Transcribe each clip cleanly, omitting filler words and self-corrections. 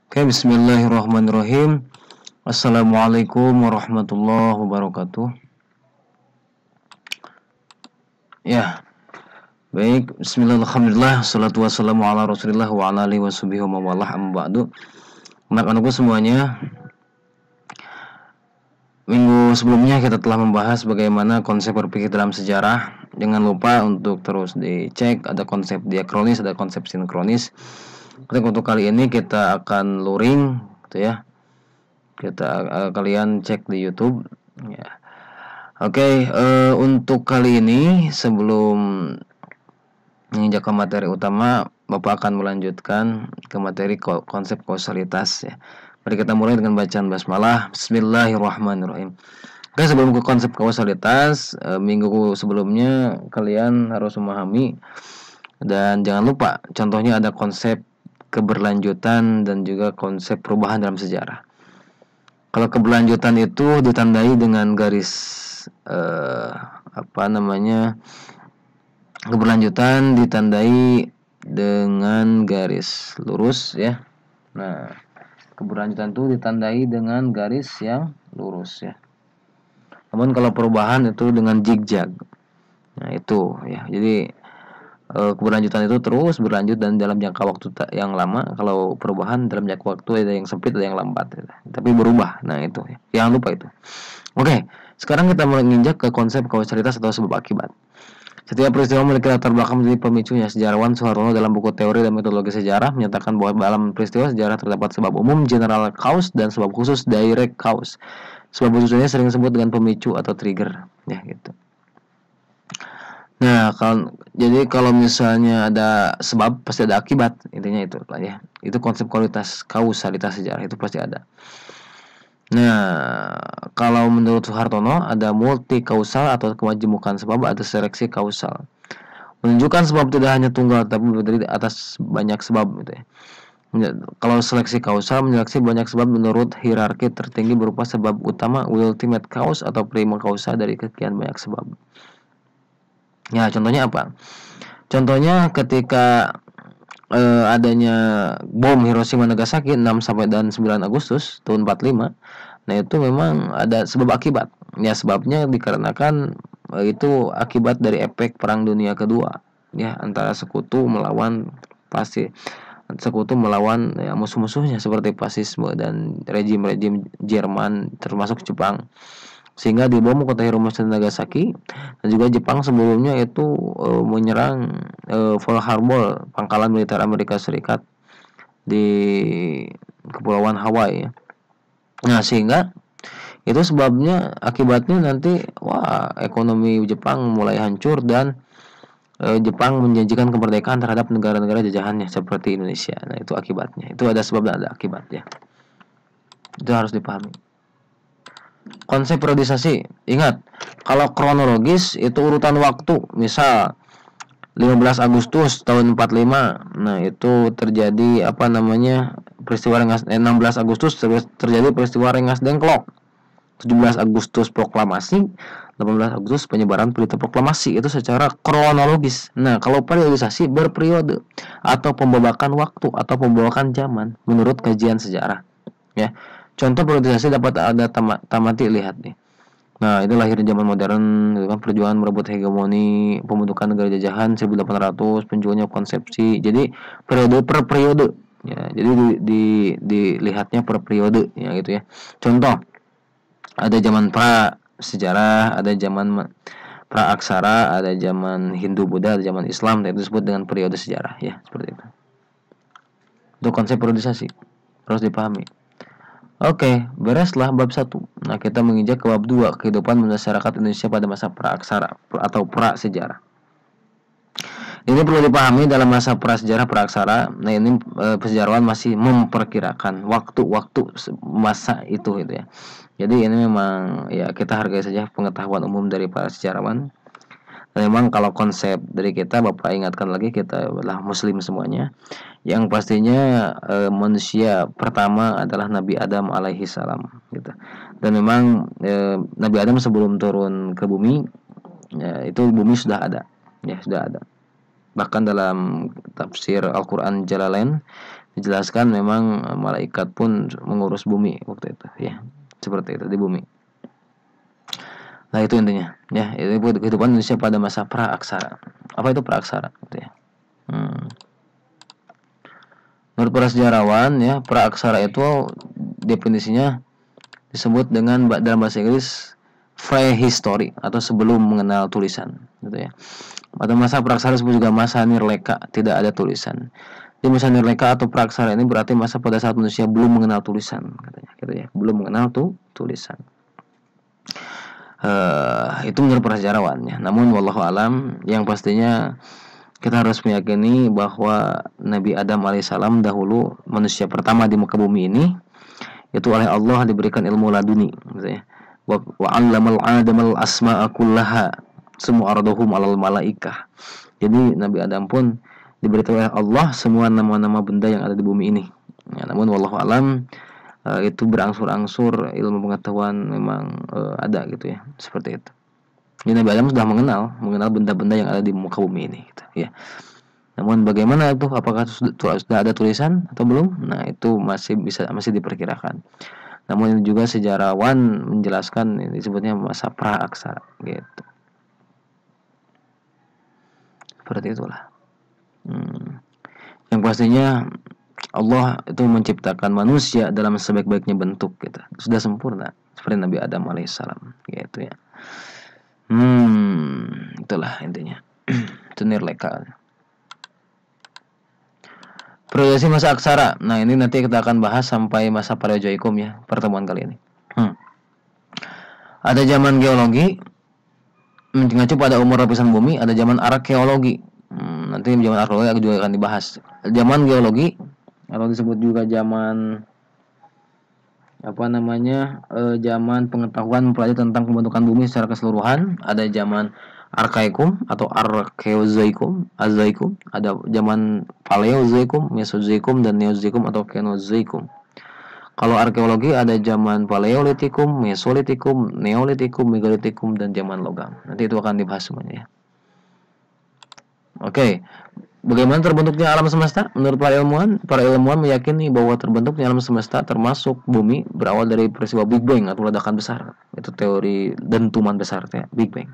Oke, bismillahirrahmanirrahim. Assalamualaikum warahmatullahi wabarakatuh. Ya, baik. Bismillahirrahmanirrahim. Salatu wassalamu ala rasulillah wa ala alihi washabihi wa mawalah amma ba'du. Anak-anakku semuanya, minggu sebelumnya kita telah membahas bagaimana konsep berpikir dalam sejarah. Jangan lupa untuk terus dicek, ada konsep diakronis, ada konsep sinkronis. Untuk kali ini kita akan luring, gitu ya. Kalian cek di YouTube, ya. Oke, untuk kali ini sebelum menginjak ke materi utama, Bapak akan melanjutkan ke materi konsep kausalitas, ya. Mari kita mulai dengan bacaan basmalah. Bismillahirrahmanirrahim. Oke, sebelum ke konsep kausalitas, minggu sebelumnya kalian harus memahami dan jangan lupa contohnya ada konsep keberlanjutan dan juga konsep perubahan dalam sejarah. Kalau keberlanjutan itu ditandai dengan garis keberlanjutan ditandai dengan garis lurus, ya. Nah, keberlanjutan itu ditandai dengan garis yang lurus, ya. Namun kalau perubahan itu dengan zigzag. Nah, itu, ya. Jadi keberlanjutan itu terus berlanjut dan dalam jangka waktu yang lama. Kalau perubahan dalam jangka waktu ada yang sempit, ada yang lambat, ya. Tapi berubah. Nah, itu, ya. Jangan lupa itu. Oke, sekarang kita menginjak ke konsep kausalitas atau sebab akibat. Setiap peristiwa memiliki latar belakang menjadi pemicunya. Sejarawan Soeharto dalam buku Teori dan Metodologi Sejarah menyatakan bahwa dalam peristiwa sejarah terdapat sebab umum general cause dan sebab khusus direct cause. Sebab khususnya sering disebut dengan pemicu atau trigger, ya gitu. Nah, kalau misalnya ada sebab pasti ada akibat, intinya itu lah, ya. Itu konsep kausalitas sejarah itu pasti ada. Nah, kalau menurut Soehartono ada multi kausal atau kemajemukan sebab, ada seleksi kausal. Menunjukkan sebab tidak hanya tunggal tapi berdiri atas banyak sebab, gitu ya. Kalau seleksi kausal menyeleksi banyak sebab menurut hierarki tertinggi berupa sebab utama ultimate cause atau prima causa dari kesekian banyak sebab. Ya, contohnya apa? Contohnya ketika adanya bom Hiroshima Nagasaki 6 sampai dan 9 Agustus tahun 45. Nah, itu memang ada sebab akibat. Ya, sebabnya dikarenakan itu akibat dari efek Perang Dunia Kedua, ya, antara sekutu melawan ya, musuh-musuhnya seperti fasisme dan rejim-rejim Jerman termasuk Jepang. Sehingga dibom kota Hiroshima dan Nagasaki. Dan juga Jepang sebelumnya itu menyerang Pearl Harbor, pangkalan militer Amerika Serikat di Kepulauan Hawaii, ya. Nah, sehingga itu sebabnya akibatnya nanti ekonomi Jepang mulai hancur dan Jepang menjanjikan kemerdekaan terhadap negara-negara jajahannya seperti Indonesia. Nah, itu akibatnya. Itu ada sebab dan ada akibatnya. Itu harus dipahami. Konsep periodisasi, ingat, kalau kronologis itu urutan waktu. Misal 15 Agustus tahun 45. Nah, itu terjadi peristiwa Rengas. 16 Agustus terjadi peristiwa Rengas Dengklok. 17 Agustus proklamasi, 18 Agustus penyebaran berita proklamasi. Itu secara kronologis. Nah, kalau periodisasi berperiode atau pembabakan waktu atau pembabakan zaman menurut kajian sejarah, ya. Contoh periodisasi dapat ada tamati, lihat nih. Nah, itu lahirnya zaman modern, gitu kan, perjuangan merebut hegemoni, pembentukan negara jajahan 1800, penjualnya konsepsi. Jadi periode per periode, ya. Jadi dilihatnya per periode, ya, gitu ya. Contoh, ada zaman pra sejarah, ada zaman pra aksara, ada zaman Hindu Buddha, ada zaman Islam. Itu disebut dengan periode sejarah, ya, seperti itu. Itu konsep periodisasi harus dipahami. Oke, bereslah bab 1. Nah, kita menginjak ke bab 2, kehidupan masyarakat Indonesia pada masa pra-aksara atau pra-sejarah. Ini perlu dipahami dalam masa pra-sejarah pra-aksara. Nah, ini sejarawan masih memperkirakan waktu-waktu masa itu, gitu ya. Jadi ini memang, ya, kita hargai saja pengetahuan umum dari para sejarawan. Dan memang kalau konsep dari kita, Bapak ingatkan lagi, kita adalah muslim semuanya. Yang pastinya manusia pertama adalah Nabi Adam alaihi salam, gitu. Dan memang Nabi Adam sebelum turun ke bumi, ya, itu bumi sudah ada, ya, sudah ada. Bahkan dalam tafsir Al-Quran Jalalain Dijelaskan memang malaikat pun mengurus bumi waktu itu ya. Seperti itu di bumi. Nah itu intinya ya, itu kehidupan manusia pada masa praaksara. Apa itu praaksara gitu ya. Menurut para sejarawan ya, praaksara itu definisinya disebut dengan dalam bahasa Inggris prehistory atau sebelum mengenal tulisan gitu ya. Pada masa praaksara disebut juga masa nirleka, tidak ada tulisan. Di masa nirleka atau praaksara ini berarti masa pada saat manusia belum mengenal tulisan katanya gitu ya, belum mengenal tulisan. Itu menurut para sejarawan ya. Namun wallahu alam, yang pastinya kita harus meyakini bahwa Nabi Adam alaihissalam dahulu manusia pertama di muka bumi ini itu oleh Allah diberikan ilmu laduni gitu ya. Wa 'allamal Adamal asma'a kullaha semua ardohum alal malaikah. Jadi Nabi Adam pun diberitahu oleh Allah semua nama-nama benda yang ada di bumi ini ya, namun wallahu alam itu berangsur-angsur ilmu pengetahuan memang ada gitu ya, seperti itu. Jadi Nabi Adam sudah mengenal benda-benda yang ada di muka bumi ini gitu, ya. Namun bagaimana itu, apakah sudah ada tulisan atau belum? Nah itu masih diperkirakan. Namun ini juga sejarawan menjelaskan ini disebutnya masa praaksara gitu. Seperti itulah. Yang pastinya Allah itu menciptakan manusia dalam sebaik-baiknya bentuk gitu. Sudah sempurna seperti Nabi Adam alaihissalam gitu ya. Itulah intinya. Itu nirleka. Progresi masa aksara. Nah, ini nanti kita akan bahas sampai masa Paleozoikum ya, pertemuan kali ini. Ada zaman geologi mengacu pada umur lapisan bumi, ada zaman arkeologi. Nanti zaman arkeologi juga akan dibahas. Zaman geologi atau disebut juga zaman zaman pengetahuan mempelajari tentang pembentukan bumi secara keseluruhan. Ada zaman Arkaikum atau Arkeozoikum, Azoikum, ada zaman Paleozoikum, Mesozoikum, dan Neozoikum atau Kenozoikum. Kalau arkeologi ada zaman Paleolitikum, Mesolitikum, Neolitikum, Megalitikum, dan zaman logam. Nanti itu akan dibahas semuanya ya. Oke. Bagaimana terbentuknya alam semesta? Menurut para ilmuwan meyakini bahwa terbentuknya alam semesta termasuk bumi berawal dari peristiwa Big Bang atau ledakan besar. Itu teori dentuman besar ya, Big Bang.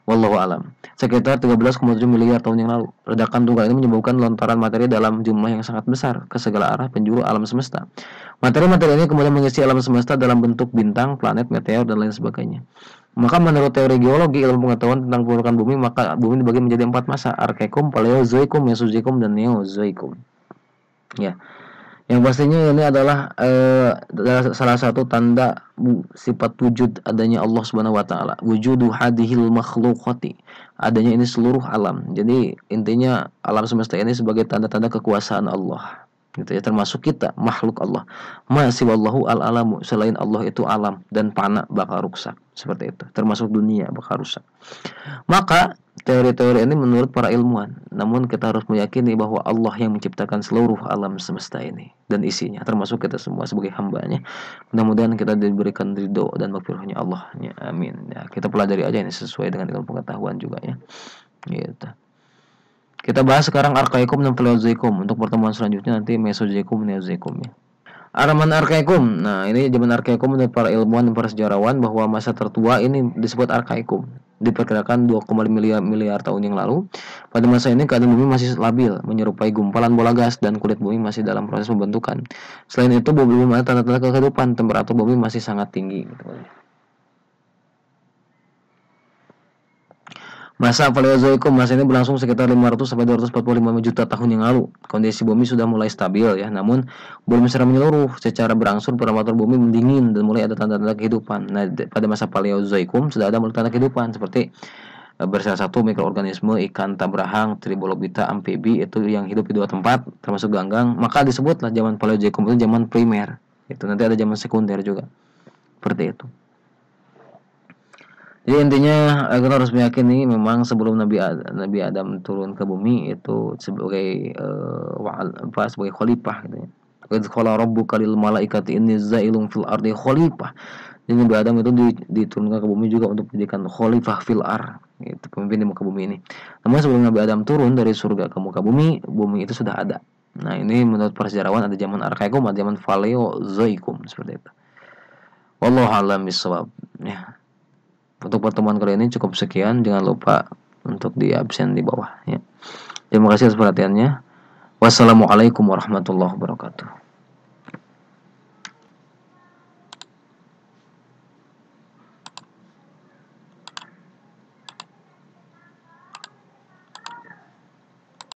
Wallahu alam. Sekitar 13,7 miliar tahun yang lalu, ledakan tunggal ini menyebabkan lontaran materi dalam jumlah yang sangat besar ke segala arah penjuru alam semesta. Materi-materi ini kemudian mengisi alam semesta dalam bentuk bintang, planet, meteor, dan lain sebagainya. Maka menurut teori geologi, ilmu pengetahuan tentang pergerakan bumi, maka bumi dibagi menjadi 4 masa: Arkaikum, Paleozoikum, Mesozoikum, dan Neozoikum. Ya. Yang pastinya ini adalah salah satu tanda sifat wujud adanya Allah Subhanahu wa taala. Wujudu hadhil makhluqati. Adanya ini seluruh alam. Jadi intinya alam semesta ini sebagai tanda-tanda kekuasaan Allah. Gitu ya, termasuk kita, makhluk Allah. Ma siwallahu al-alamu, selain Allah itu alam dan fana, bakal rusak. Seperti itu. Termasuk dunia bakal rusak. Maka teori-teori ini menurut para ilmuwan, namun kita harus meyakini bahwa Allah yang menciptakan seluruh alam semesta ini dan isinya, termasuk kita semua sebagai hambanya. Mudah-mudahan kita diberikan ridho dan maghfirahnya Allah ya, amin ya. Kita pelajari aja ini sesuai dengan ilmu pengetahuan juga ya gitu. Kita bahas sekarang Arkaikum dan Paleozoikum. Untuk pertemuan selanjutnya nanti Mesozoikum, Neozoikum ya. Zaman Arkaikum. Nah, ini zaman Arkaikum menurut para ilmuwan dan para sejarawan bahwa masa tertua ini disebut Arkaikum. Diperkirakan 2,5 miliar tahun yang lalu. Pada masa ini keadaan bumi masih labil, menyerupai gumpalan bola gas, dan kulit bumi masih dalam proses pembentukan. Selain itu, bumi ada tanda-tanda kehidupan, temperatur bumi masih sangat tinggi gitu. Masa Paleozoikum, masa ini berlangsung sekitar 500 sampai 245 juta tahun yang lalu. Kondisi bumi sudah mulai stabil ya, namun belum secara menyeluruh. Secara berangsur temperatur bumi mendingin dan mulai ada tanda-tanda kehidupan. Nah, pada masa Paleozoikum sudah ada tanda kehidupan seperti bersel satu mikroorganisme, ikan tabrahang, tribolobita, amfibi itu yang hidup di 2 tempat termasuk ganggang. Maka disebutlah zaman Paleozoikum itu zaman primer. Itu nanti ada zaman sekunder juga. Seperti itu. Jadi intinya kita harus meyakini memang sebelum Nabi Adam turun ke bumi itu sebagai sebagai khalifah gitu ya. Qad qala rabbuka lil malaikati inni zailun fil ardi khalifah. Jadi Nabi Adam itu diturunkan ke bumi juga untuk menjadikan khalifah fil ard, gitu, pemimpin di muka bumi ini. Namun sebelum Nabi Adam turun dari surga ke muka bumi, bumi itu sudah ada. Nah, ini menurut para sejarawan ada zaman Arkaikum, ada zaman Paleozoikum seperti itu. Wallahu a'lam bishawab. Ya. Untuk pertemuan kali ini cukup sekian. Jangan lupa untuk di absen di bawah ya. Terima kasih atas perhatiannya. Wassalamualaikum warahmatullahi wabarakatuh.